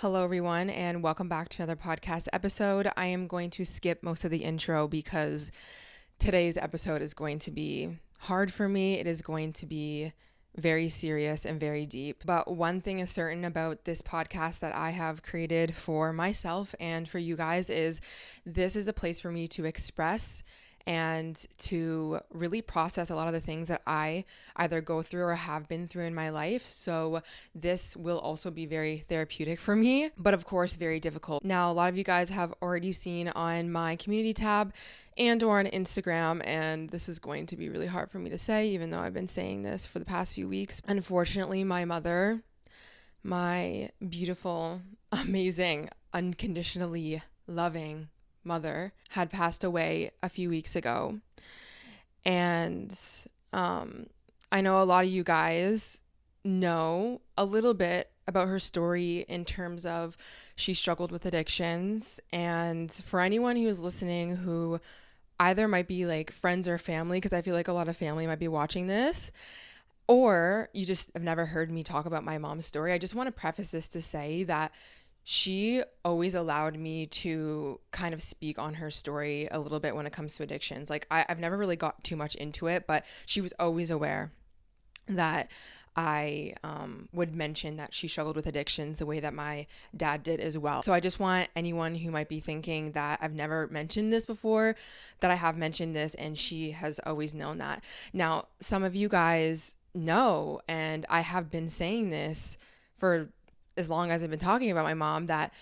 Hello, everyone, and welcome back to another podcast episode. I am going to skip most of the intro because today's episode is going to be hard for me. It is going to be very serious and very deep. But one thing is certain about this podcast that I have created for myself and for you guys is this is a place for me to express and to really process a lot of the things that I either go through or have been through in my life. So this will also be very therapeutic for me, but of course very difficult. Now, a lot of you guys have already seen on my community tab and or on Instagram, and this is going to be really hard for me to say, even though I've been saying this for the past few weeks. Unfortunately, my mother, my beautiful, amazing, unconditionally loving mother, had passed away a few weeks ago. And I know a lot of you guys know a little bit about her story in terms of she struggled with addictions. And for anyone who is listening who either might be like friends or family, because I feel like a lot of family might be watching this, or you just have never heard me talk about my mom's story, I just want to preface this to say that she always allowed me to kind of speak on her story a little bit when it comes to addictions. Like I've never really got too much into it, but she was always aware that I would mention that she struggled with addictions the way that my dad did as well. So I just want anyone who might be thinking that I've never mentioned this before, that I have mentioned this and she has always known that. Now, some of you guys know, and I have been saying this for as long as I've been talking about my mom, that,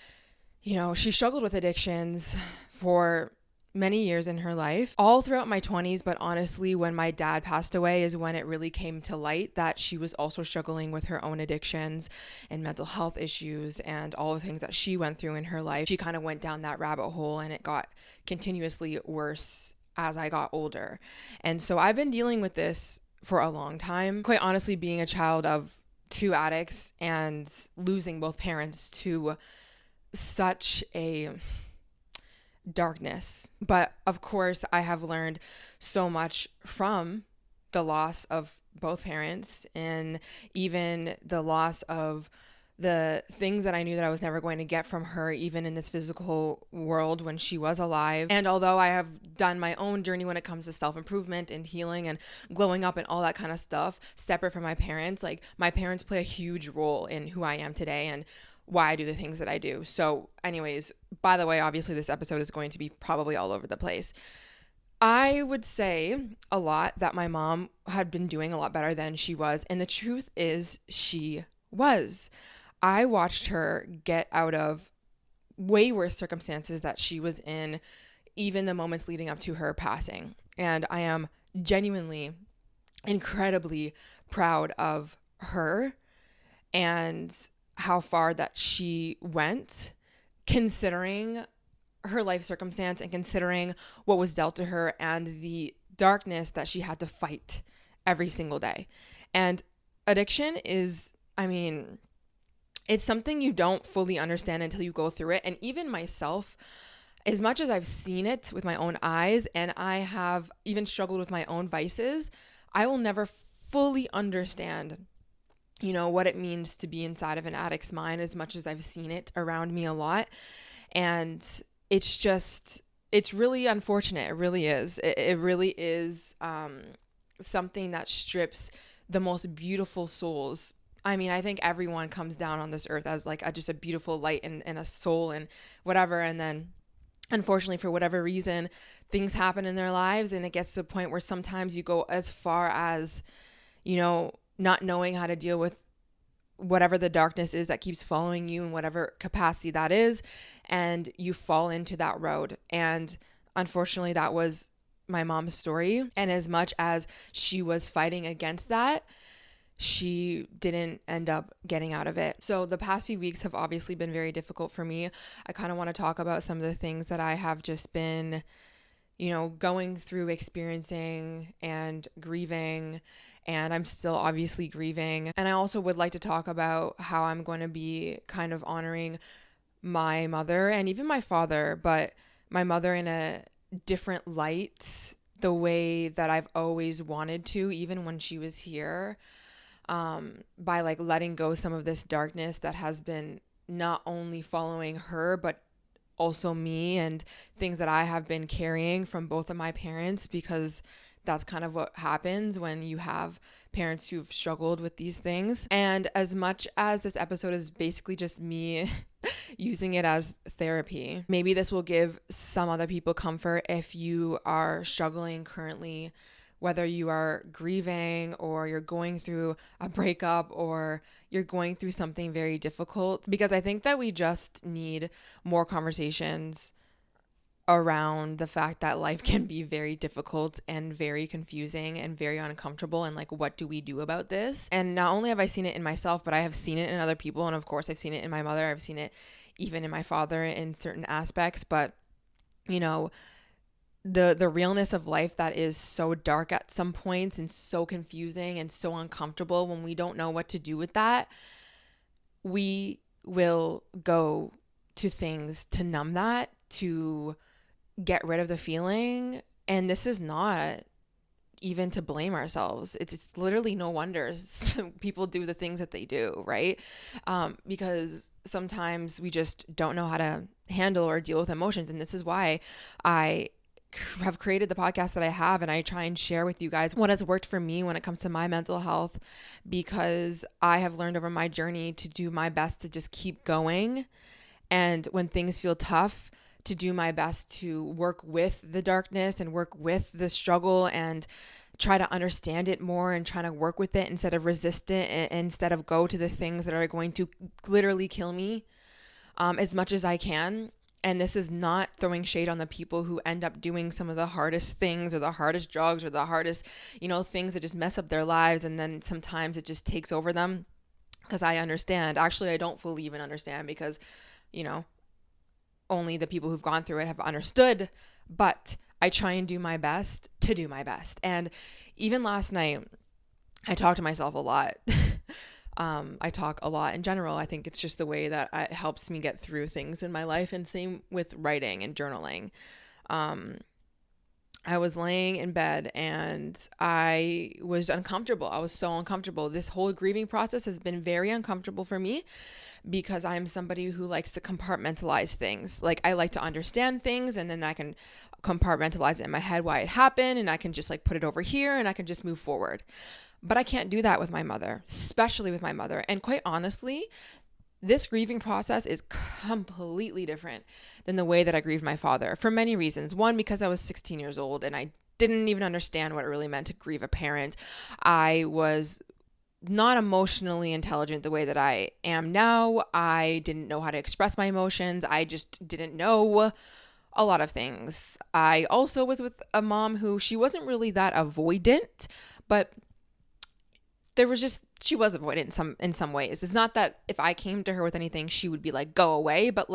you know, she struggled with addictions for many years in her life, all throughout my 20s. But honestly, when my dad passed away is when it really came to light that she was also struggling with her own addictions and mental health issues and all the things that she went through in her life. She kind of went down that rabbit hole and it got continuously worse as I got older. And so I've been dealing with this for a long time. Quite honestly, being a child of two addicts and losing both parents to such a darkness. But of course, I have learned so much from the loss of both parents and even the loss of the things that I knew that I was never going to get from her, even in this physical world when she was alive. And although I have done my own journey when it comes to self-improvement and healing and glowing up and all that kind of stuff, separate from my parents, like my parents play a huge role in who I am today and why I do the things that I do. So anyways, by the way, obviously this episode is going to be probably all over the place. I would say a lot that my mom had been doing a lot better than she was. And the truth is she was. I watched her get out of way worse circumstances that she was in, even the moments leading up to her passing. And I am genuinely incredibly proud of her and how far that she went, considering her life circumstance and considering what was dealt to her and the darkness that she had to fight every single day. And addiction is, it's something you don't fully understand until you go through it. And even myself, as much as I've seen it with my own eyes and I have even struggled with my own vices, I will never fully understand, you know, what it means to be inside of an addict's mind as much as I've seen it around me a lot. And it's really unfortunate. It really is. It really is something that strips the most beautiful souls. I think everyone comes down on this earth as like just a beautiful light and a soul and whatever. And then unfortunately, for whatever reason, things happen in their lives and it gets to a point where sometimes you go as far as, you know, not knowing how to deal with whatever the darkness is that keeps following you in whatever capacity that is, and you fall into that road. And unfortunately, that was my mom's story. And as much as she was fighting against that, she didn't end up getting out of it. So the past few weeks have obviously been very difficult for me. I kind of want to talk about some of the things that I have just been, you know, going through, experiencing and grieving. And I'm still obviously grieving. And I also would like to talk about how I'm going to be kind of honoring my mother and even my father, but my mother in a different light, the way that I've always wanted to, even when she was here. By like letting go some of this darkness that has been not only following her, but also me and things that I have been carrying from both of my parents, because that's kind of what happens when you have parents who've struggled with these things. And as much as this episode is basically just me using it as therapy, maybe this will give some other people comfort if you are struggling currently, whether you are grieving or you're going through a breakup or you're going through something very difficult. Because I think that we just need more conversations around the fact that life can be very difficult and very confusing and very uncomfortable, and like, what do we do about this? And not only have I seen it in myself, but I have seen it in other people, and of course I've seen it in my mother, I've seen it even in my father in certain aspects. But you know, the realness of life that is so dark at some points and so confusing and so uncomfortable, when we don't know what to do with that, we will go to things to numb that, to get rid of the feeling. And this is not even to blame ourselves. It's literally no wonder people do the things that they do, right? Because sometimes we just don't know how to handle or deal with emotions. And this is why I have created the podcast that I have, and I try and share with you guys what has worked for me when it comes to my mental health, because I have learned over my journey to do my best to just keep going. And when things feel tough, to do my best to work with the darkness and work with the struggle and try to understand it more and try to work with it instead of resist it, and instead of go to the things that are going to literally kill me as much as I can. And this is not throwing shade on the people who end up doing some of the hardest things or the hardest drugs or the hardest, things that just mess up their lives. And then sometimes it just takes over them, because I understand. Actually, I don't fully even understand, because, only the people who've gone through it have understood. But I try and do my best to do my best. And even last night, I talked to myself a lot. I talk a lot in general. I think it's just the way that it helps me get through things in my life, and same with writing and journaling. I was laying in bed and I was uncomfortable. I was so uncomfortable. This whole grieving process has been very uncomfortable for me, because I'm somebody who likes to compartmentalize things. Like, I like to understand things, and then I can compartmentalize it in my head why it happened, and I can just put it over here and I can just move forward. But I can't do that with my mother, especially with my mother. And quite honestly, this grieving process is completely different than the way that I grieved my father, for many reasons. One, because I was 16 years old and I didn't even understand what it really meant to grieve a parent. I was not emotionally intelligent the way that I am now. I didn't know how to express my emotions. I just didn't know a lot of things. I also was with a mom who, she wasn't really that avoidant, but she was avoidant in some ways. It's not that if I came to her with anything, she would be like, go away, but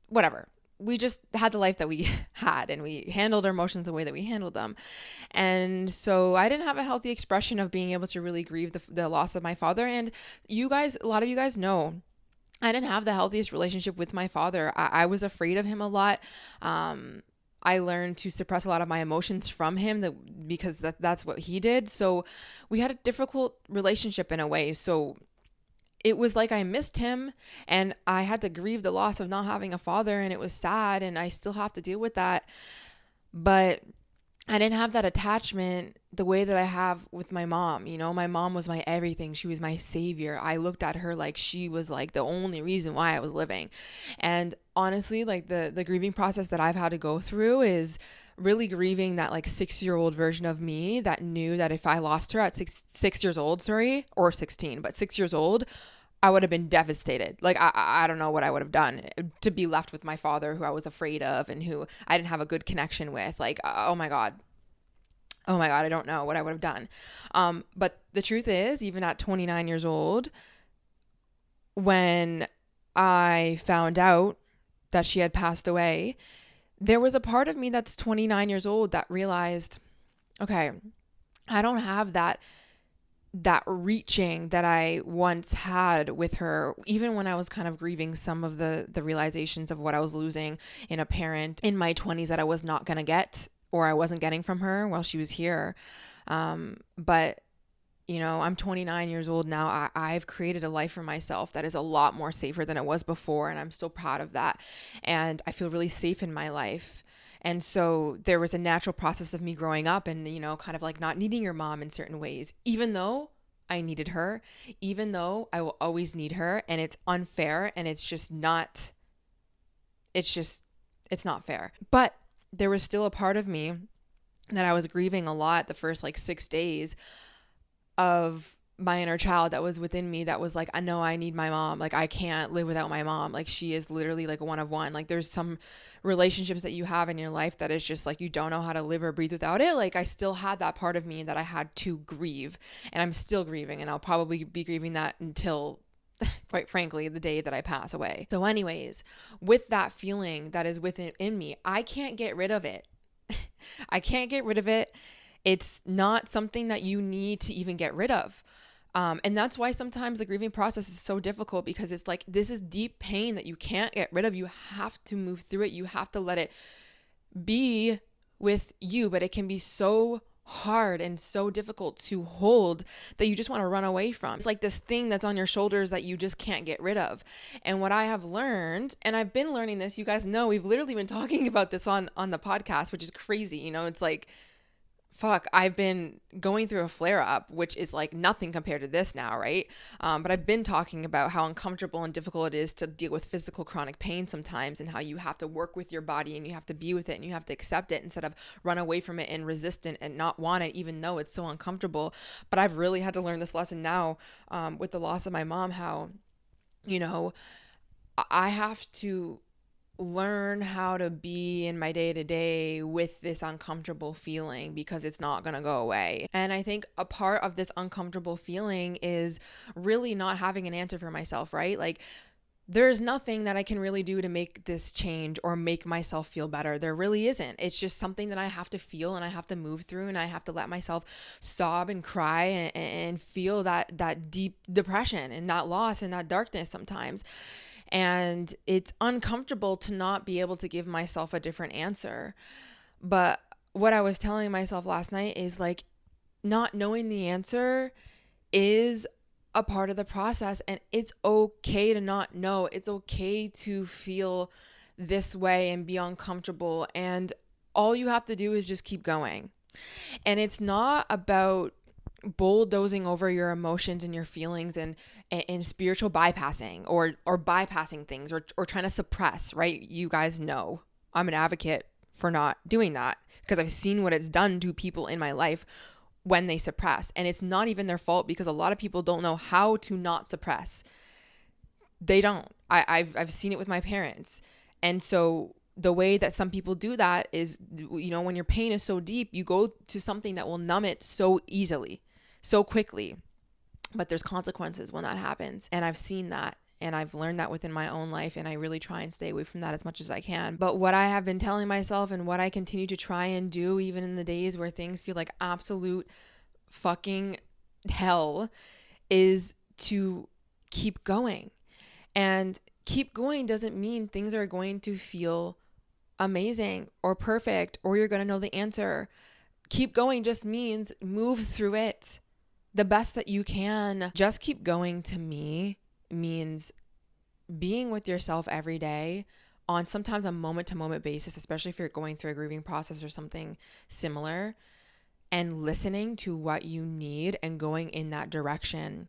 whatever. We just had the life that we had, and we handled our emotions the way that we handled them. And so I didn't have a healthy expression of being able to really grieve the loss of my father. And you guys, a lot of you guys know, I didn't have the healthiest relationship with my father. I was afraid of him a lot. I learned to suppress a lot of my emotions from him, because that's what he did. So we had a difficult relationship in a way. So it was like I missed him, and I had to grieve the loss of not having a father, and it was sad, and I still have to deal with that. But I didn't have that attachment the way that I have with my mom. My mom was my everything. She was my savior. I looked at her like she was the only reason why I was living. And honestly, the grieving process that I've had to go through is really grieving that 6-year-old version of me that knew that if I lost her at 6 years old, or 16, but 6 years old, I would have been devastated. I don't know what I would have done to be left with my father, who I was afraid of and who I didn't have a good connection with. Oh my God, I don't know what I would have done. But the truth is, even at 29 years old, when I found out that she had passed away, there was a part of me that's 29 years old that realized, okay, I don't have that reaching that I once had with her, even when I was kind of grieving some of the realizations of what I was losing in a parent in my 20s that I was not going to get, or I wasn't getting from her while she was here. But I'm 29 years old now. I've created a life for myself that is a lot more safer than it was before. And I'm so proud of that. And I feel really safe in my life. And so there was a natural process of me growing up and, kind of like not needing your mom in certain ways, even though I needed her, even though I will always need her. And it's unfair. And it's not fair. But there was still a part of me that I was grieving a lot the first like 6 days of my inner child that was within me that was like, I know I need my mom. Like, I can't live without my mom. Like, she is literally like one of one. Like, there's some relationships that you have in your life that is just like, you don't know how to live or breathe without it. Like, I still had that part of me that I had to grieve, and I'm still grieving, and I'll probably be grieving that until, quite frankly, the day that I pass away. So anyways, with that feeling that is within me, I can't get rid of it. I can't get rid of it. It's not something that you need to even get rid of. And that's why sometimes the grieving process is so difficult, because it's like, this is deep pain that you can't get rid of. You have to move through it. You have to let it be with you, but it can be so hard and so difficult to hold that you just want to run away from. It's like this thing that's on your shoulders that you just can't get rid of. And what I have learned, and I've been learning this, you guys know, we've literally been talking about this on the podcast, which is crazy. It's like, fuck, I've been going through a flare up, which is like nothing compared to this now, right? But I've been talking about how uncomfortable and difficult it is to deal with physical chronic pain sometimes, and how you have to work with your body and you have to be with it and you have to accept it instead of run away from it and resist it and not want it, even though it's so uncomfortable. But I've really had to learn this lesson now with the loss of my mom, how, I have to learn how to be in my day-to-day with this uncomfortable feeling, because it's not going to go away. And I think a part of this uncomfortable feeling is really not having an answer for myself, right? Like, there's nothing that I can really do to make this change or make myself feel better. There really isn't. It's just something that I have to feel and I have to move through, and I have to let myself sob and cry and feel that deep depression and that loss and that darkness sometimes. And it's uncomfortable to not be able to give myself a different answer. But what I was telling myself last night is like, not knowing the answer is a part of the process, and it's okay to not know. It's okay to feel this way and be uncomfortable. And all you have to do is just keep going. And it's not about bulldozing over your emotions and your feelings and spiritual bypassing or bypassing things or trying to suppress, right? You guys know I'm an advocate for not doing that, because I've seen what it's done to people in my life when they suppress. And it's not even their fault, because a lot of people don't know how to not suppress. They don't. I've seen it with my parents. And so the way that some people do that is, when your pain is so deep, you go to something that will numb it so easily, so quickly. But there's consequences when that happens. And I've seen that, and I've learned that within my own life, and I really try and stay away from that as much as I can. But what I have been telling myself, and what I continue to try and do, even in the days where things feel like absolute fucking hell, is to keep going. And keep going doesn't mean things are going to feel amazing or perfect or you're going to know the answer. Keep going just means move through it the best that you can. Just keep going, to me, means being with yourself every day on sometimes a moment-to-moment basis, especially if you're going through a grieving process or something similar, and listening to what you need and going in that direction.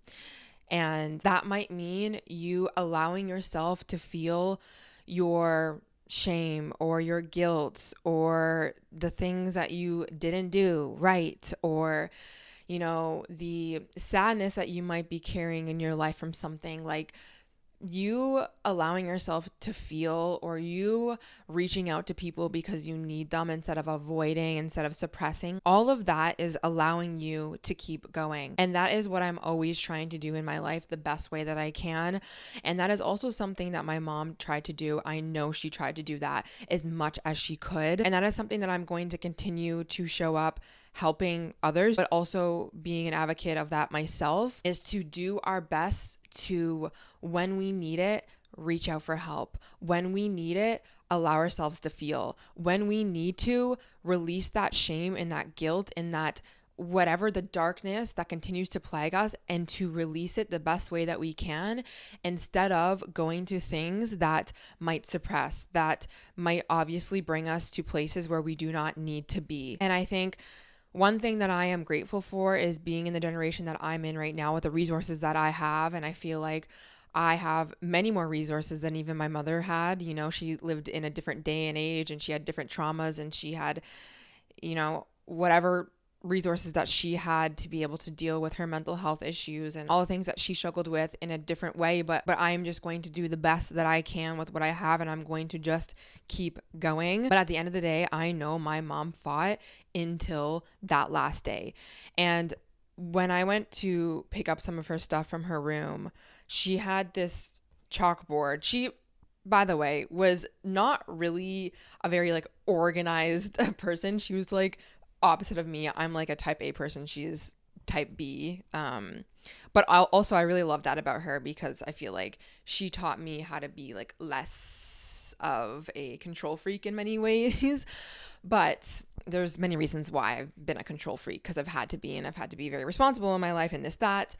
And that might mean you allowing yourself to feel your shame or your guilt or the things that you didn't do right, or the sadness that you might be carrying in your life from something. Like, you allowing yourself to feel, or you reaching out to people because you need them instead of avoiding, instead of suppressing, all of that is allowing you to keep going. And that is what I'm always trying to do in my life the best way that I can. And that is also something that my mom tried to do. I know she tried to do that as much as she could. And that is something that I'm going to continue to show up helping others, but also being an advocate of that myself, is to do our best to, when we need it, reach out for help. When we need it, allow ourselves to feel. When we need to, release that shame and that guilt and that whatever the darkness that continues to plague us and to release it the best way that we can, instead of going to things that might suppress, that might obviously bring us to places where we do not need to be. And I think one thing that I am grateful for is being in the generation that I'm in right now with the resources that I have. And I feel like I have many more resources than even my mother had. You know, she lived in a different day and age, and she had different traumas, and she had, you know, whatever resources that she had to be able to deal with her mental health issues and all the things that she struggled with in a different way. But I am just going to do the best that I can with what I have, and I'm going to just keep going. But at the end of the day, I know my mom fought until that last day. And when I went to pick up some of her stuff from her room, she had this chalkboard. She, by the way, was not really a very like organized person. She was like opposite of me. I'm like a type A person. She's type B. But I really love that about her, because I feel like she taught me how to be like less of a control freak in many ways. But there's many reasons why I've been a control freak, because I've had to be, and I've had to be very responsible in my life and this, that.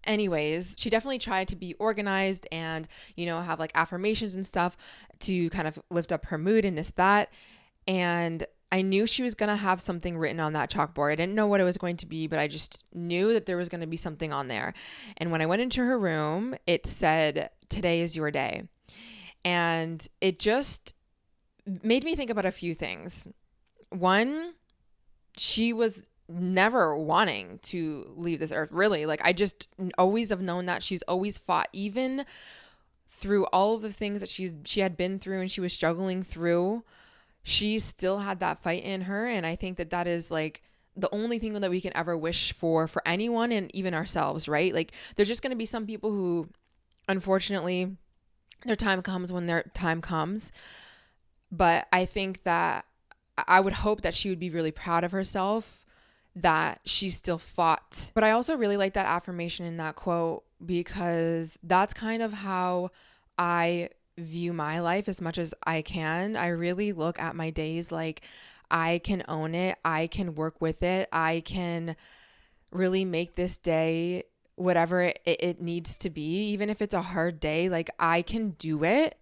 Anyways, she definitely tried to be organized and, you know, have like affirmations and stuff to kind of lift up her mood and this, that. And I knew she was going to have something written on that chalkboard. I didn't know what it was going to be, but I just knew that there was going to be something on there. And when I went into her room, it said, "Today is your day." And it just made me think about a few things. One, she was never wanting to leave this earth, really. Like, I just always have known that she's always fought, even through all of the things that she had been through and she was struggling through. She still had that fight in her. And I think that is like the only thing that we can ever wish for anyone, and even ourselves, right? Like, there's just going to be some people who, unfortunately, their time comes when their time comes. But I think that I would hope that she would be really proud of herself that she still fought. But I also really like that affirmation in that quote, because that's kind of how I view my life as much as I can. I really look at my days like I can own it. I can work with it. I can really make this day whatever it needs to be. Even if it's a hard day, like, I can do it.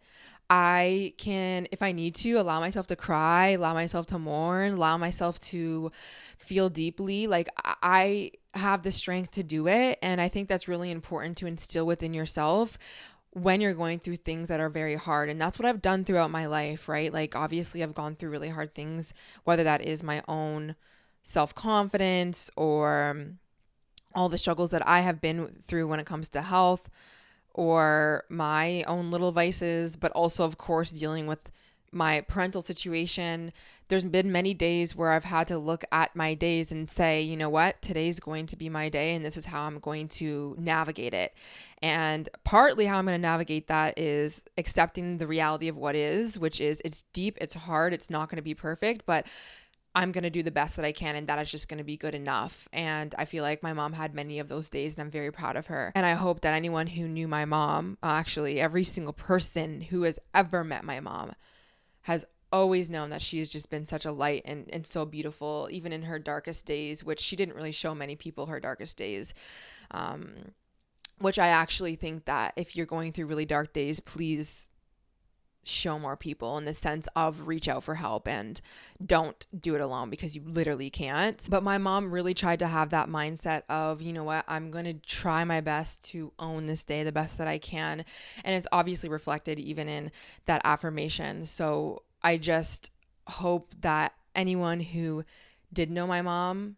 I can, if I need to, allow myself to cry, allow myself to mourn, allow myself to feel deeply. Like, I have the strength to do it. And I think that's really important to instill within yourself when you're going through things that are very hard. And that's what I've done throughout my life, right? Like, obviously I've gone through really hard things, whether that is my own self-confidence or all the struggles that I have been through when it comes to health, or my own little vices, but also, of course, dealing with my parental situation. There's been many days where I've had to look at my days and say, you know what, today's going to be my day, and this is how I'm going to navigate it. And partly how I'm going to navigate that is accepting the reality of what is, which is it's deep, it's hard, it's not going to be perfect, but I'm going to do the best that I can, and that is just going to be good enough. And I feel like my mom had many of those days, and I'm very proud of her. And I hope that anyone who knew my mom, actually every single person who has ever met my mom, has always known that she has just been such a light and so beautiful, even in her darkest days, which she didn't really show many people her darkest days. Which I actually think that if you're going through really dark days, please show more people, in the sense of reach out for help and don't do it alone, because you literally can't. But my mom really tried to have that mindset of, you know what, I'm going to try my best to own this day the best that I can. And it's obviously reflected even in that affirmation. So I just hope that anyone who did know my mom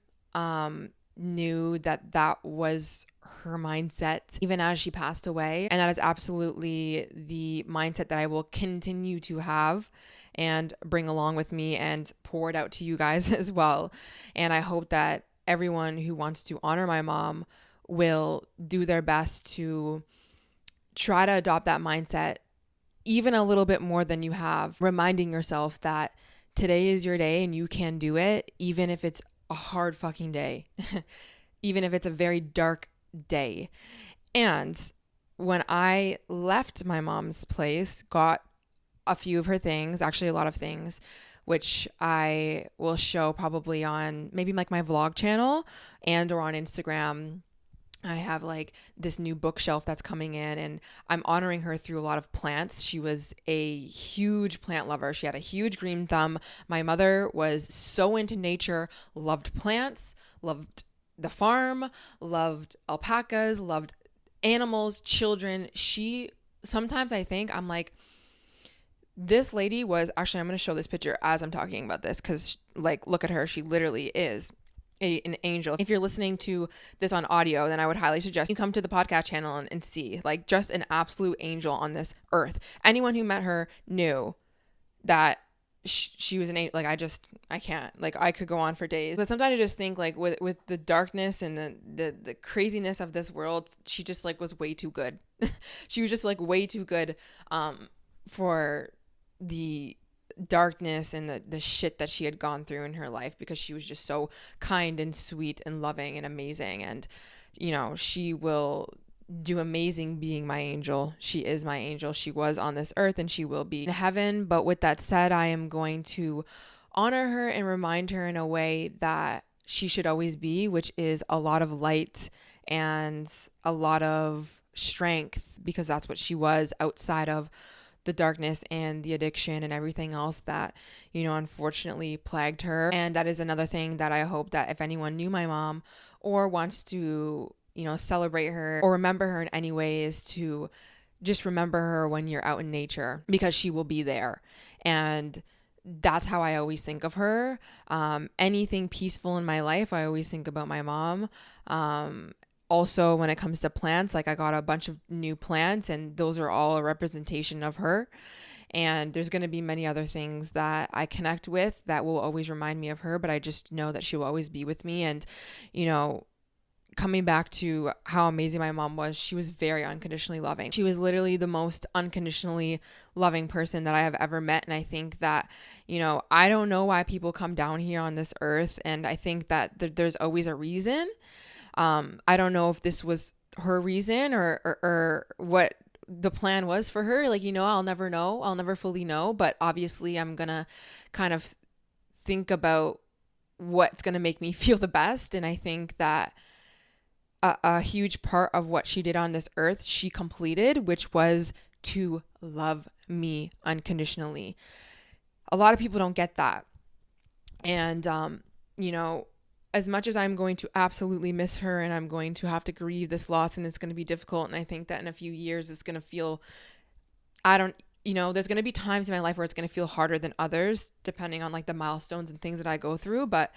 knew that that was her mindset even as she passed away, and that is absolutely the mindset that I will continue to have and bring along with me and pour it out to you guys as well. And I hope that everyone who wants to honor my mom will do their best to try to adopt that mindset even a little bit more than you have, reminding yourself that today is your day and you can do it, even if it's a hard fucking day, even if it's a very dark day. And when I left my mom's place, got a few of her things, actually a lot of things, which I will show probably on maybe like my vlog channel and or on Instagram. I have like this new bookshelf that's coming in, and I'm honoring her through a lot of plants. She was a huge plant lover. She had a huge green thumb. My mother was so into nature, loved plants, loved the farm, loved alpacas, loved animals, children. Sometimes I think I'm like, this lady was actually, I'm going to show this picture as I'm talking about this because, like, look at her. She literally is an angel. If you're listening to this on audio, then I would highly suggest you come to the podcast channel and see, like, just an absolute angel on this earth. Anyone who met her knew that she was an angel. Like, I can't, like, I could go on for days, but sometimes I just think, like, with the darkness and the craziness of this world, she just, like, was way too good. She was just, like, way too good for the darkness and the shit that she had gone through in her life, because she was just so kind and sweet and loving and amazing. And, you know, she will do amazing being my angel. She is my angel. She was on this earth and she will be in heaven. But with that said, I am going to honor her and remind her in a way that she should always be, which is a lot of light and a lot of strength, because that's what she was outside of the darkness and the addiction and everything else that, you know, unfortunately plagued her. And that is another thing that I hope that if anyone knew my mom or wants to, you know, celebrate her or remember her in any way, is to just remember her when you're out in nature, because she will be there. And that's how I always think of her. Anything peaceful in my life, I always think about my mom. Also, when it comes to plants, like, I got a bunch of new plants and those are all a representation of her. And there's going to be many other things that I connect with that will always remind me of her, but I just know that she will always be with me. And, you know, coming back to how amazing my mom was, she was very unconditionally loving. She was literally the most unconditionally loving person that I have ever met. And I think that, you know, I don't know why people come down here on this earth. And I think that there's always a reason. I don't know if this was her reason or what the plan was for her. Like, you know, I'll never know. I'll never fully know. But obviously, I'm going to kind of think about what's going to make me feel the best. And I think that a huge part of what she did on this earth, she completed, which was to love me unconditionally. A lot of people don't get that. And, you know, as much as I'm going to absolutely miss her and I'm going to have to grieve this loss and it's going to be difficult, and I think that in a few years it's going to feel, there's going to be times in my life where it's going to feel harder than others, depending on like the milestones and things that I go through. But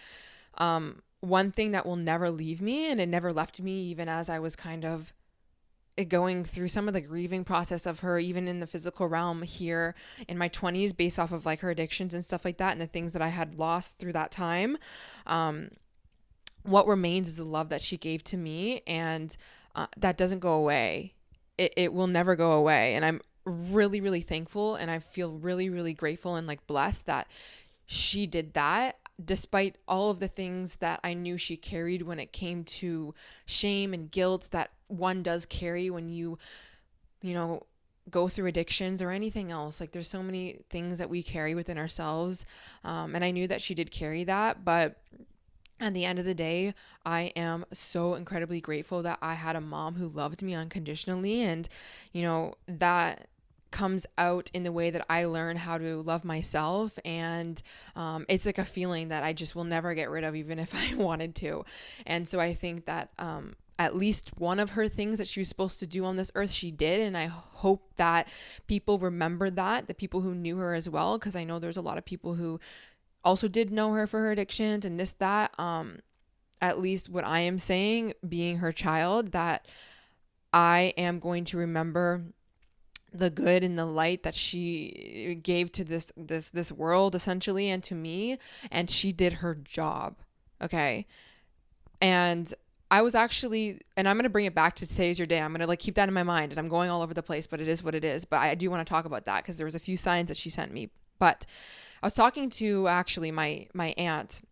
one thing that will never leave me, and it never left me even as I was kind of going through some of the grieving process of her, even in the physical realm here in my 20s, based off of like her addictions and stuff like that and the things that I had lost through that time. What remains is the love that she gave to me, and that doesn't go away. It will never go away. And I'm really, really thankful, and I feel really, really grateful and like blessed that she did that, despite all of the things that I knew she carried when it came to shame and guilt that one does carry when you know, go through addictions or anything else. Like, there's so many things that we carry within ourselves. And I knew that she did carry that, but at the end of the day, I am so incredibly grateful that I had a mom who loved me unconditionally. And, you know, that comes out in the way that I learn how to love myself. And it's like a feeling that I just will never get rid of, even if I wanted to. And so I think that at least one of her things that she was supposed to do on this earth, she did. And I hope that people remember that, the people who knew her as well, because I know there's a lot of people who also did know her for her addictions and this, that. At least what I am saying, being her child, that I am going to remember the good and the light that she gave to this world, essentially, and to me. And she did her job. Okay. And I was actually, and I'm going to bring it back to Today's Your Day. I'm going to like keep that in my mind, and I'm going all over the place, but it is what it is. But I do want to talk about that because there was a few signs that she sent me. But I was talking to actually my aunt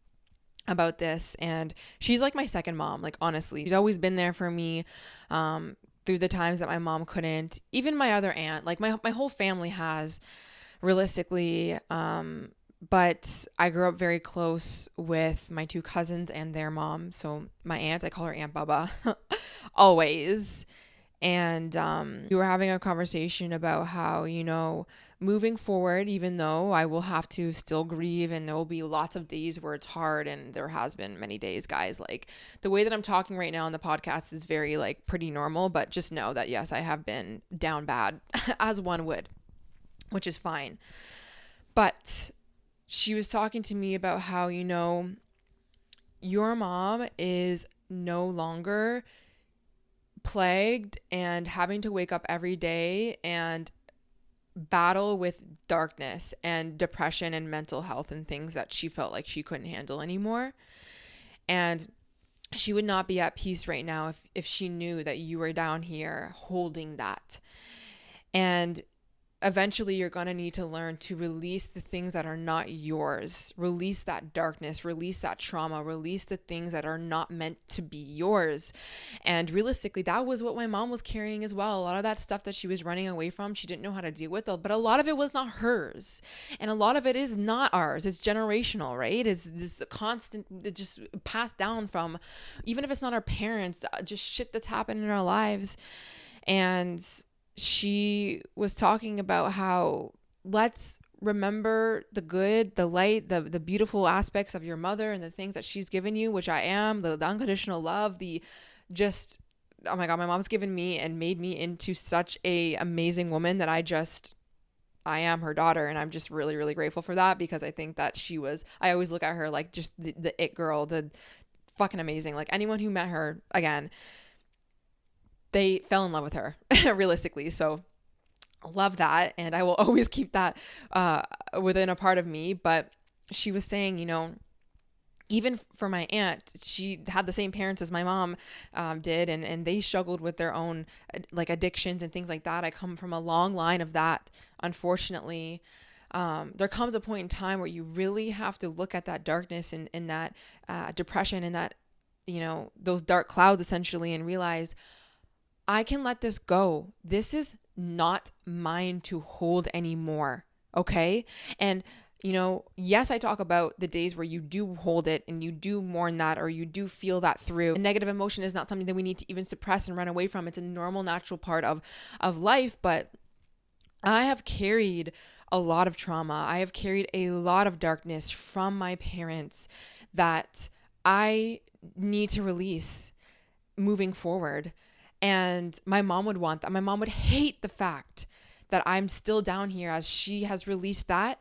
about this, and she's like my second mom. Like, honestly, she's always been there for me through the times that my mom couldn't. Even my other aunt, like my whole family has realistically But I grew up very close with my two cousins and their mom. So my aunt, I call her Aunt Bubba, always. And we were having a conversation about how, moving forward, even though I will have to still grieve and there will be lots of days where it's hard, and there has been many days, guys, like the way that I'm talking right now on the podcast is very like pretty normal, but just know that yes, I have been down bad as one would, which is fine. But she was talking to me about how, your mom is no longer plagued and having to wake up every day and battle with darkness and depression and mental health and things that she felt like she couldn't handle anymore. And she would not be at peace right now if she knew that you were down here holding that. And eventually you're going to need to learn to release the things that are not yours, release that darkness, release that trauma, release the things that are not meant to be yours. And realistically, that was what my mom was carrying as well. A lot of that stuff that she was running away from, she didn't know how to deal with, but a lot of it was not hers. And a lot of it is not ours. It's generational, right? It's this constant, it just passed down from, even if it's not our parents, just shit that's happened in our lives. And she was talking about how let's remember the good, the light, the beautiful aspects of your mother and the things that she's given you, which I am, the unconditional love, the just, oh my God, my mom's given me and made me into such a amazing woman that I am her daughter. And I'm just really, really grateful for that, because I think that I always look at her like just the it girl, the fucking amazing. Like anyone who met her, again, they fell in love with her realistically. So love that. And I will always keep that within a part of me. But she was saying, even for my aunt, she had the same parents as my mom did. And they struggled with their own like addictions and things like that. I come from a long line of that. Unfortunately, there comes a point in time where you really have to look at that darkness and that depression and that, those dark clouds essentially, and realize, I can let this go. This is not mine to hold anymore. Okay. And, yes, I talk about the days where you do hold it and you do mourn that, or you do feel that through. A negative emotion is not something that we need to even suppress and run away from. It's a normal, natural part of life. But I have carried a lot of trauma. I have carried a lot of darkness from my parents that I need to release moving forward. And my mom would want that. My mom would hate the fact that I'm still down here as she has released that.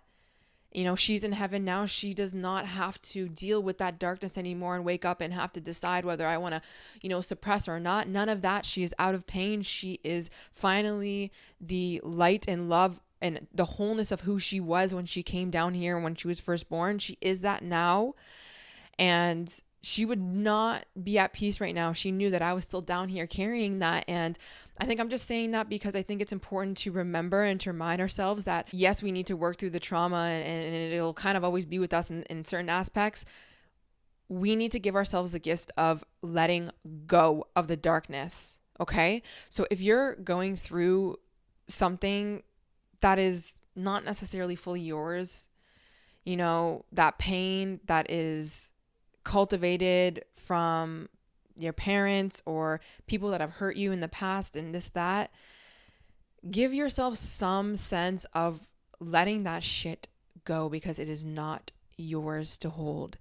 She's in heaven now. She does not have to deal with that darkness anymore and wake up and have to decide whether I want to, suppress or not. None of that. She is out of pain. She is finally the light and love and the wholeness of who she was when she came down here and when she was first born. She is that now. And she would not be at peace right now. She knew that I was still down here carrying that. And I think I'm just saying that because I think it's important to remember and to remind ourselves that, yes, we need to work through the trauma and it'll kind of always be with us in certain aspects. We need to give ourselves the gift of letting go of the darkness. Okay. So if you're going through something that is not necessarily fully yours, that pain that is cultivated from your parents or people that have hurt you in the past and that, give yourself some sense of letting that shit go, because it is not yours to hold.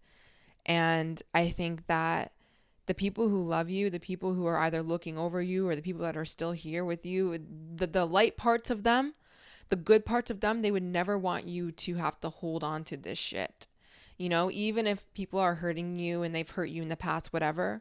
And I think that the people who love you, the people who are either looking over you or the people that are still here with you, the light parts of them, the good parts of them, they would never want you to have to hold on to this shit. Even if people are hurting you and they've hurt you in the past, whatever,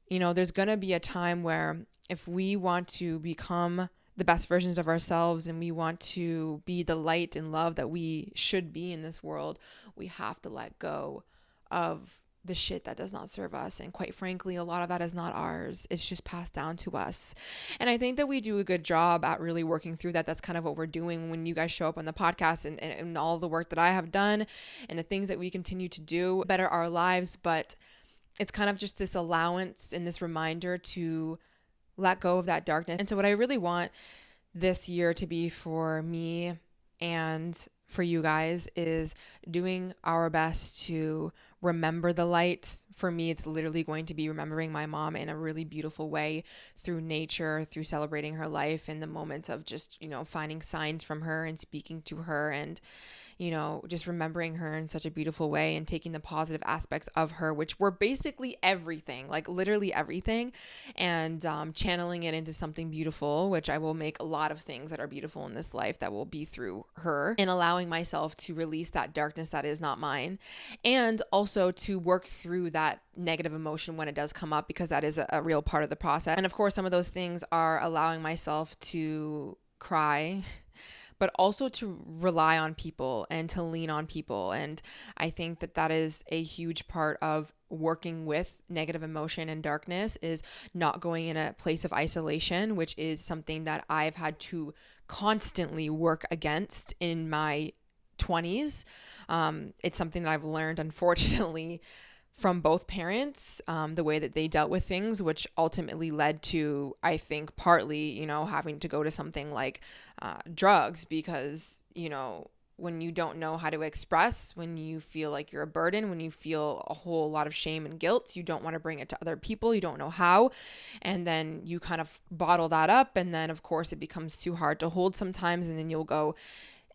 there's going to be a time where if we want to become the best versions of ourselves and we want to be the light and love that we should be in this world, we have to let go of the shit that does not serve us. And quite frankly, a lot of that is not ours. It's just passed down to us. And I think that we do a good job at really working through that. That's kind of what we're doing when you guys show up on the podcast and all the work that I have done and the things that we continue to do better our lives. But it's kind of just this allowance and this reminder to let go of that darkness. And so what I really want this year to be for me and for you guys is doing our best to remember the light. For me, it's literally going to be remembering my mom in a really beautiful way through nature, through celebrating her life in the moments of just, finding signs from her and speaking to her and, just remembering her in such a beautiful way and taking the positive aspects of her, which were basically everything, like literally everything, and channeling it into something beautiful, which I will make a lot of things that are beautiful in this life that will be through her, and allowing myself to release that darkness that is not mine, and also to work through that negative emotion when it does come up, because that is a real part of the process. And of course, some of those things are allowing myself to cry, but also to rely on people and to lean on people. And I think that that is a huge part of working with negative emotion and darkness, is not going in a place of isolation, which is something that I've had to constantly work against in my 20s. It's something that I've learned, unfortunately, from both parents, the way that they dealt with things, which ultimately led to, I think, partly, having to go to something like drugs, because, when you don't know how to express, when you feel like you're a burden, when you feel a whole lot of shame and guilt, you don't want to bring it to other people, you don't know how, and then you kind of bottle that up, and then of course it becomes too hard to hold sometimes, and then you'll go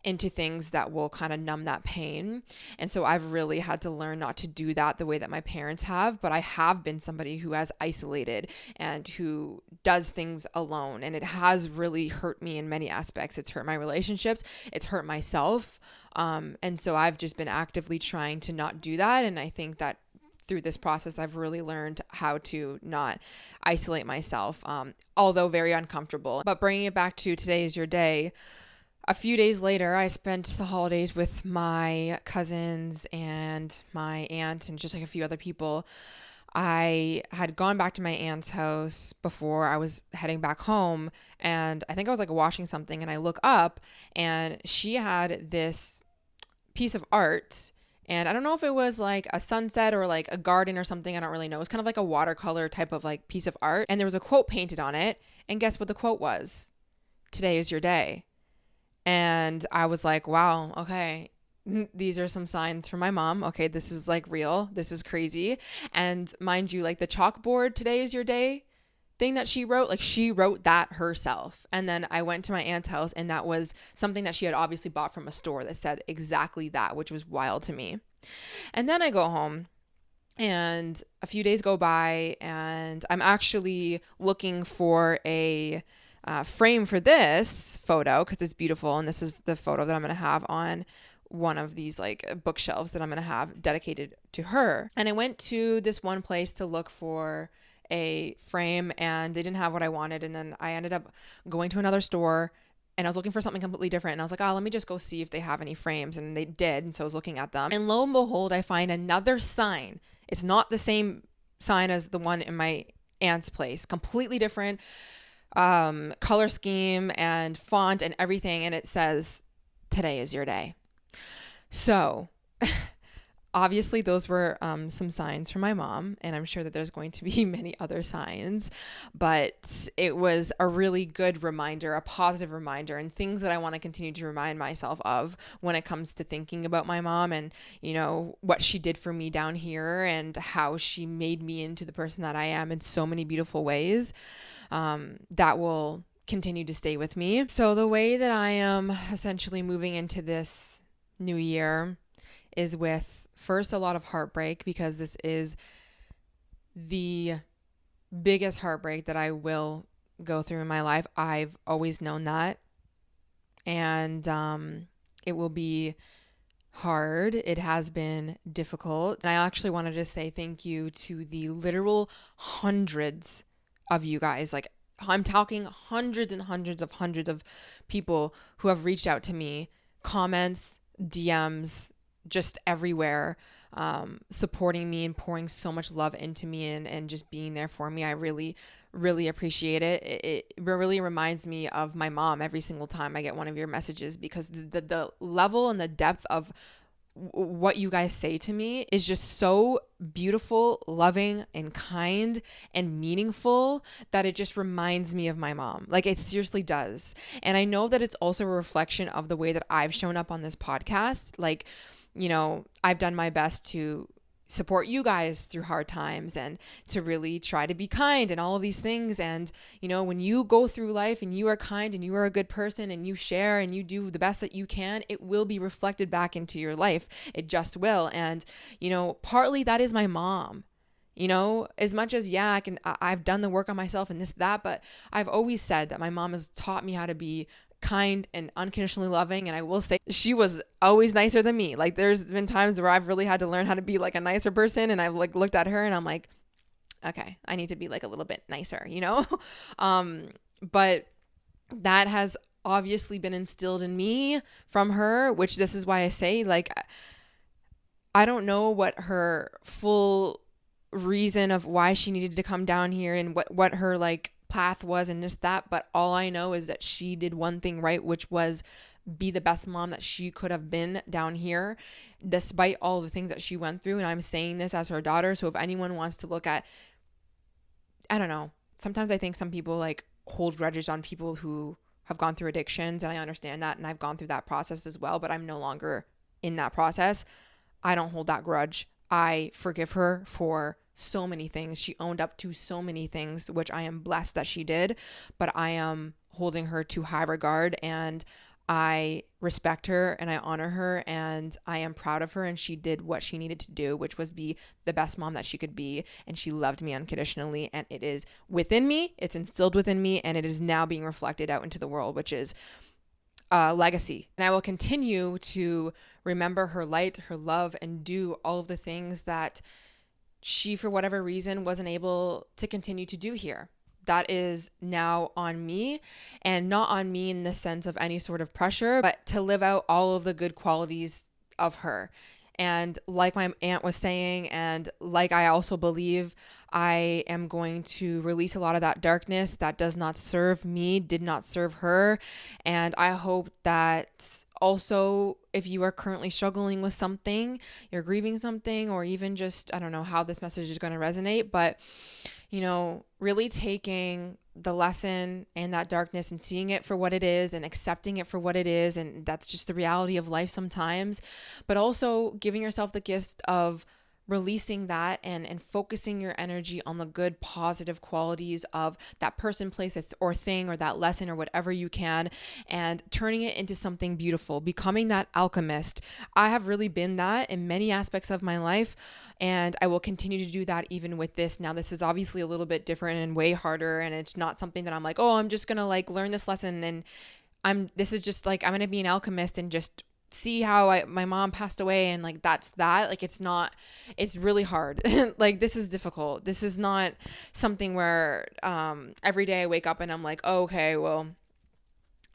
into things that will kind of numb that pain. And so I've really had to learn not to do that the way that my parents have, but I have been somebody who has isolated and who does things alone, and it has really hurt me in many aspects. It's hurt my relationships, it's hurt myself, and so I've just been actively trying to not do that. And I think that through this process, I've really learned how to not isolate myself, although very uncomfortable. But bringing it back to Today Is Your Day, a few days later, I spent the holidays with my cousins and my aunt and just like a few other people. I had gone back to my aunt's house before I was heading back home, and I think I was like washing something, and I look up and she had this piece of art, and I don't know if it was like a sunset or like a garden or something. I don't really know. It was kind of like a watercolor type of like piece of art, and there was a quote painted on it, and guess what the quote was? Today is your day. And I was like, wow, okay, these are some signs from my mom. Okay, this is like real. This is crazy. And mind you, like the chalkboard, Today Is Your Day thing that she wrote, like she wrote that herself. And then I went to my aunt's house, and that was something that she had obviously bought from a store that said exactly that, which was wild to me. And then I go home, and a few days go by, and I'm actually looking for a frame for this photo because it's beautiful, and this is the photo that I'm going to have on one of these like bookshelves that I'm going to have dedicated to her. And I went to this one place to look for a frame, and they didn't have what I wanted, and then I ended up going to another store, and I was looking for something completely different, and I was like, oh, let me just go see if they have any frames, and they did, and so I was looking at them, and lo and behold, I find another sign. It's not the same sign as the one in my aunt's place, completely different color scheme and font and everything, and it says, Today Is Your Day. So obviously those were some signs from my mom, and I'm sure that there's going to be many other signs, but it was a really good reminder, a positive reminder, and things that I want to continue to remind myself of when it comes to thinking about my mom and, what she did for me down here and how she made me into the person that I am in so many beautiful ways. That will continue to stay with me. So the way that I am essentially moving into this new year is with first a lot of heartbreak, because this is the biggest heartbreak that I will go through in my life. I've always known that, and it will be hard. It has been difficult, and I actually wanted to say thank you to the literal hundreds of you guys. Like, I'm talking hundreds and hundreds of people who have reached out to me, comments, DMs, just everywhere, supporting me and pouring so much love into me and just being there for me. I really, really appreciate it. It really reminds me of my mom every single time I get one of your messages, because the level and the depth of what you guys say to me is just so beautiful, loving, and kind and meaningful that it just reminds me of my mom. Like, it seriously does. And I know that it's also a reflection of the way that I've shown up on this podcast. Like, I've done my best to support you guys through hard times and to really try to be kind and all of these things. And, when you go through life and you are kind and you are a good person and you share and you do the best that you can, it will be reflected back into your life. It just will. And, partly that is my mom. As much as, I've done the work on myself and this, that, but I've always said that my mom has taught me how to be kind and unconditionally loving. And I will say she was always nicer than me. Like, there's been times where I've really had to learn how to be like a nicer person. And I've like looked at her and I'm like, okay, I need to be like a little bit nicer, but that has obviously been instilled in me from her, which this is why I say, like, I don't know what her full reason of why she needed to come down here and what her like path was and this, that, but all I know is that she did one thing right, which was be the best mom that she could have been down here, despite all the things that she went through. And I'm saying this as her daughter. So if anyone wants to look at, I don't know, sometimes I think some people like hold grudges on people who have gone through addictions, and I understand that, and I've gone through that process as well, but I'm no longer in that process. I don't hold that grudge. I forgive her for so many things. She owned up to so many things, which I am blessed that she did, but I am holding her to high regard, and I respect her and I honor her and I am proud of her, and she did what she needed to do, which was be the best mom that she could be, and she loved me unconditionally, and it is within me, it's instilled within me, and it is now being reflected out into the world, which is legacy. And I will continue to remember her light, her love, and do all of the things that she, for whatever reason, wasn't able to continue to do here. That is now on me, and not on me in the sense of any sort of pressure, but to live out all of the good qualities of her. And like my aunt was saying, and like I also believe, I am going to release a lot of that darkness that does not serve me, did not serve her. And I hope that also, if you are currently struggling with something, you're grieving something, or even just, I don't know how this message is going to resonate, but really taking the lesson and that darkness and seeing it for what it is and accepting it for what it is. And that's just the reality of life sometimes, but also giving yourself the gift of releasing that and focusing your energy on the good, positive qualities of that person, place, or thing, or that lesson, or whatever you can, and turning it into something beautiful, becoming that alchemist. I have really been that in many aspects of my life, and I will continue to do that even with this. Now, this is obviously a little bit different and way harder, and it's not something that I'm like, oh, I'm just gonna like learn this lesson and this is just like, I'm gonna be an alchemist and just see how my mom passed away and like that's that. Like, it's really hard. Like, this is difficult. This is not something where every day I wake up and I'm like, oh, okay, well,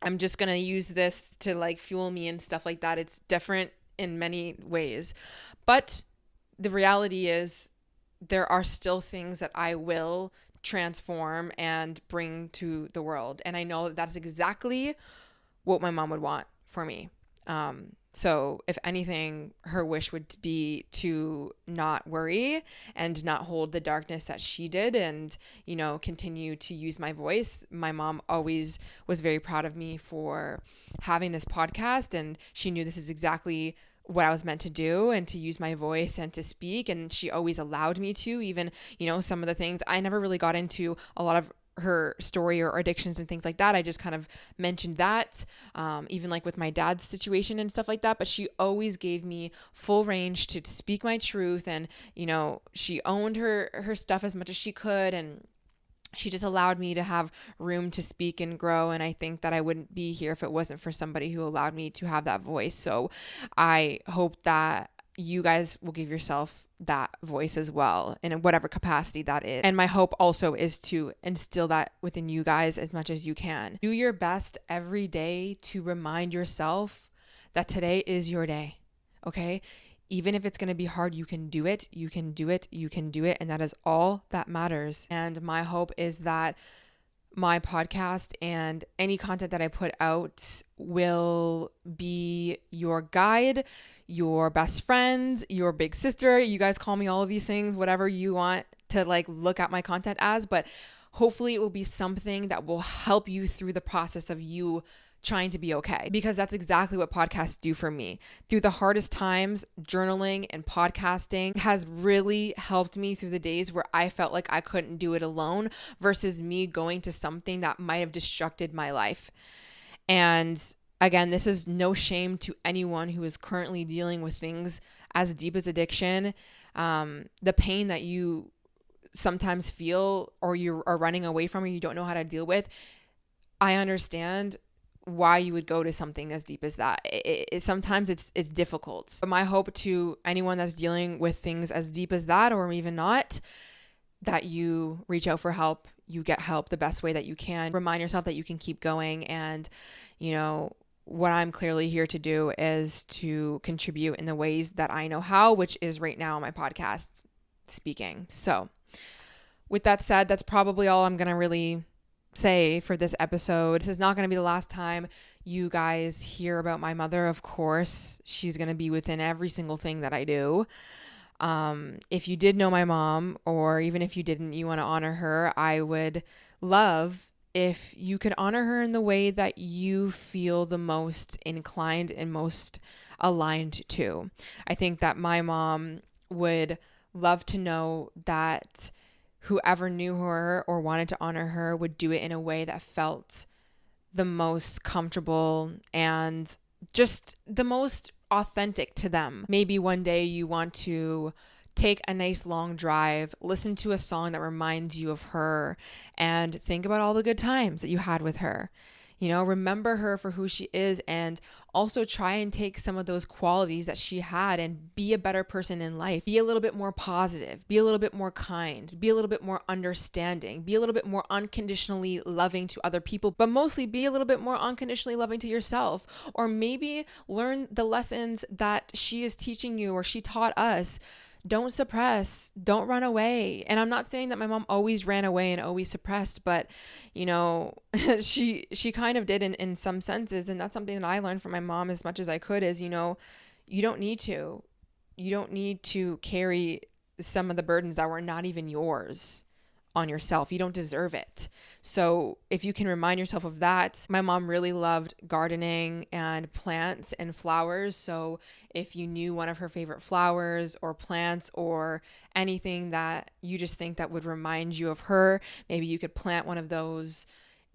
I'm just gonna use this to like fuel me and stuff like that. It's different in many ways, but the reality is there are still things that I will transform and bring to the world, and I know that that's exactly what my mom would want for me. So if anything, her wish would be to not worry and not hold the darkness that she did, and, continue to use my voice. My mom always was very proud of me for having this podcast, and she knew this is exactly what I was meant to do, and to use my voice and to speak. And she always allowed me to, even, some of the things I never really got into a lot of her story or addictions and things like that. I just kind of mentioned that, even like with my dad's situation and stuff like that, but she always gave me full range to speak my truth. And, she owned her stuff as much as she could. And she just allowed me to have room to speak and grow. And I think that I wouldn't be here if it wasn't for somebody who allowed me to have that voice. So I hope that you guys will give yourself that voice as well, in whatever capacity that is. And my hope also is to instill that within you guys as much as you can. Do your best every day to remind yourself that today is your day. Okay? Even if it's going to be hard, you can do it. You can do it. You can do it. And that is all that matters. And my hope is that my podcast and any content that I put out will be your your guide, your best friend, your big sister. You guys call me all of these things, whatever you want to like look at my content as, but hopefully it will be something that will help you through the process of you trying to be okay, because that's exactly what podcasts do for me. Through the hardest times, journaling and podcasting has really helped me through the days where I felt like I couldn't do it alone versus me going to something that might have destructed my life. And again, this is no shame to anyone who is currently dealing with things as deep as addiction. The pain that you sometimes feel or you are running away from or you don't know how to deal with, I understand why you would go to something as deep as that. Sometimes it's difficult. But my hope to anyone that's dealing with things as deep as that, or even not, that you reach out for help, you get help the best way that you can. Remind yourself that you can keep going. And, you know, what I'm clearly here to do is to contribute in the ways that I know how, which is right now on my podcast speaking. So with that said, that's probably all I'm going to really say for this episode. This is not going to be the last time you guys hear about my mother. Of course, she's going to be within every single thing that I do. If you did know my mom, or even if you didn't, you want to honor her, I would love if you could honor her in the way that you feel the most inclined and most aligned to. I think that my mom would love to know that whoever knew her or wanted to honor her would do it in a way that felt the most comfortable and just the most authentic to them. Maybe one day you want to take a nice long drive, listen to a song that reminds you of her, and think about all the good times that you had with her. You know, remember her for who she is, and also try and take some of those qualities that she had and be a better person in life. Be a little bit more positive, be a little bit more kind, be a little bit more understanding, be a little bit more unconditionally loving to other people, but mostly be a little bit more unconditionally loving to yourself. Or maybe learn the lessons that she is teaching you or she taught us. Don't suppress, don't run away. And I'm not saying that my mom always ran away and always suppressed, but you know, she kind of did in some senses. And that's something that I learned from my mom as much as I could is, you know, you don't need to carry some of the burdens that were not even yours on yourself. You don't deserve it. So if you can remind yourself of that. My mom really loved gardening and plants and flowers. So if you knew one of her favorite flowers or plants or anything that you just think that would remind you of her, maybe you could plant one of those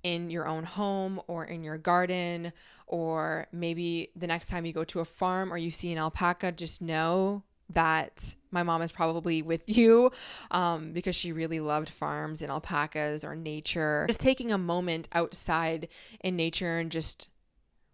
in your own home or in your garden. Or maybe the next time you go to a farm or you see an alpaca, just know that my mom is probably with you because she really loved farms and alpacas or nature. Just taking a moment outside in nature and just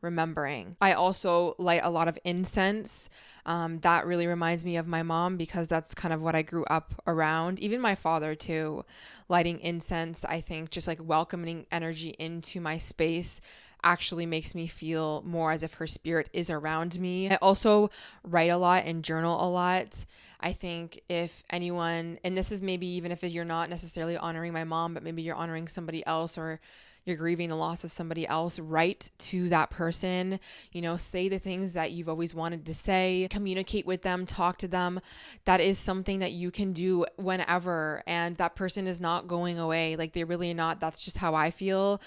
remembering. I also light a lot of incense. That really reminds me of my mom because that's kind of what I grew up around. Even my father too, lighting incense, I think just like welcoming energy into my space actually makes me feel more as if her spirit is around me. I also write a lot and journal a lot. I think if anyone, and this is maybe even if you're not necessarily honoring my mom, but maybe you're honoring somebody else or you're grieving the loss of somebody else, write to that person, you know, say the things that you've always wanted to say, communicate with them, talk to them. That is something that you can do whenever, and that person is not going away. Like they're really not. That's just how I feel.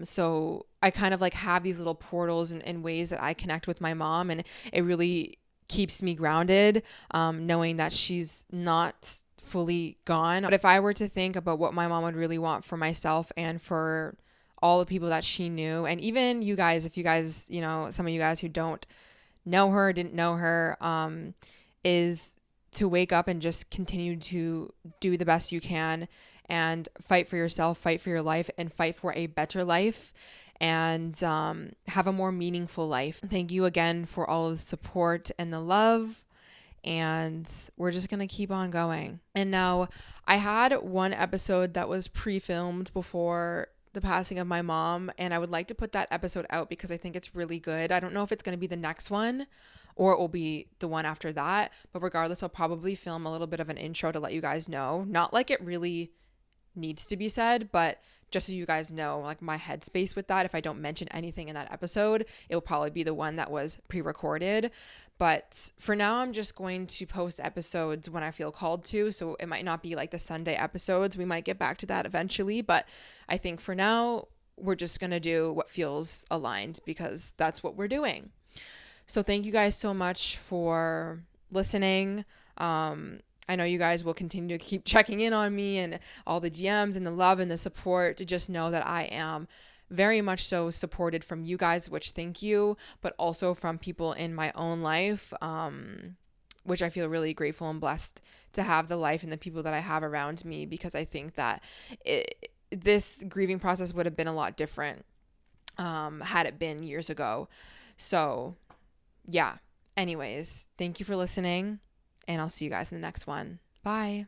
So I kind of like have these little portals and ways that I connect with my mom, and it really keeps me grounded, knowing that she's not fully gone. But if I were to think about what my mom would really want for myself and for all the people that she knew, and even you guys, if you guys, you know, some of you guys who don't know her, didn't know her, is to wake up and just continue to do the best you can and fight for yourself, fight for your life, and fight for a better life and have a more meaningful life. Thank you again for all the support and the love. And we're just going to keep on going. And now I had one episode that was pre-filmed before the passing of my mom, and I would like to put that episode out because I think it's really good. I don't know if it's going to be the next one or it will be the one after that, but regardless, I'll probably film a little bit of an intro to let you guys know. Not like it really needs to be said, but just so you guys know, like, my headspace with that. If I don't mention anything in that episode, it will probably be the one that was pre-recorded. But for now, I'm just going to post episodes when I feel called to. So it might not be like the Sunday episodes. We might get back to that eventually. But I think for now, we're just going to do what feels aligned, because that's what we're doing. So thank you guys so much for listening. I know you guys will continue to keep checking in on me and all the DMs and the love and the support, to just know that I am very much so supported from you guys, which thank you, but also from people in my own life, which I feel really grateful and blessed to have the life and the people that I have around me, because I think that this grieving process would have been a lot different had it been years ago. So yeah, anyways, thank you for listening, and I'll see you guys in the next one. Bye.